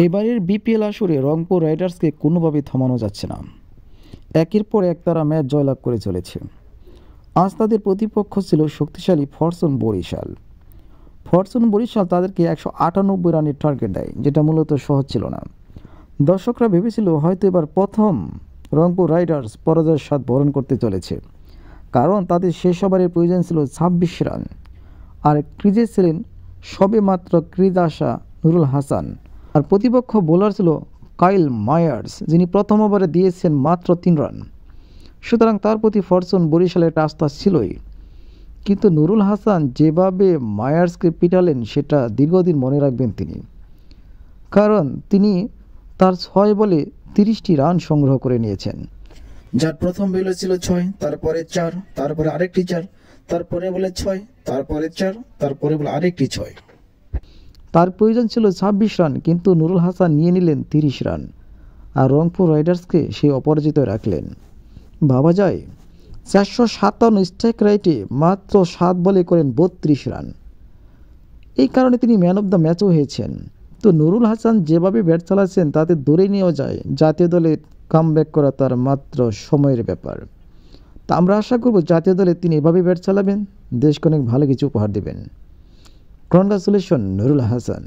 এবারের বিপিএল আসরে রংপুর রাইডার্সকে কোনোভাবেই থামানো যাচ্ছে না। একের পর এক তারা ম্যাচ জয়লাভ করে চলেছে। আজ তাদের প্রতিপক্ষ ছিল শক্তিশালী ফরচুন বরিশাল। তাদেরকে 198 রানের টার্গেট দেয়, যেটা মূলত সহজ ছিল না। দর্শকরা ভেবেছিল হয়তো এবার প্রথম রংপুর রাইডার্স পরাজয়ের স্বাদ বরণ করতে চলেছে, কারণ তাদের শেষ ওভারের প্রয়োজন ছিল 26 রান। আর ক্রিজে ছিলেন সবে মাত্র ক্রিজে আসা নুরুল হাসান, আর প্রতিপক্ষ বোলার ছিল কাইল মায়ার্স, যিনি প্রথম ওভারে দিয়েছেন মাত্র 3 রান। সুতরাং তার প্রতি ফরচুন বরিশালের একটা আস্থা ছিলই, কিন্তু নুরুল হাসান যেভাবে মায়ার্সকে পিটালেন সেটা দীর্ঘদিন মনে রাখবেন তিনি, কারণ তিনি তার 6 বলে 30টি রান সংগ্রহ করে নিয়েছেন। যার প্রথম বলে ছিল 6, তারপরে 4, তারপরে আরেকটি 4, তারপরে বলে 6, তারপরে 4, তারপরে বলে আরেকটি 6। তার প্রয়োজন ছিল 26 রান, কিন্তু নুরুল হাসান নিয়ে নিলেন 30 রান, আর রংপুর রাইডার্সকে সেই অপরাজিত রাখলেন। ভাবা যায় 457 স্ট্রাইক রেটে মাত্র 7 বলে করেন 32 রান। এই কারণে তিনি ম্যান অব দ্য ম্যাচও হয়েছেন। তো নুরুল হাসান যেভাবে ব্যাট চালাচ্ছেন তাতে ধরে নিয়েও যায় জাতীয় দলে কামব্যাক করা তার মাত্র সময়ের ব্যাপার। তা আমরা আশা করব জাতীয় দলে তিনি এভাবে ব্যাট চালাবেন, দেশকে অনেক ভালো কিছু উপহার দেবেন। কংগ্রাচুলেশন নুরুল হাসান।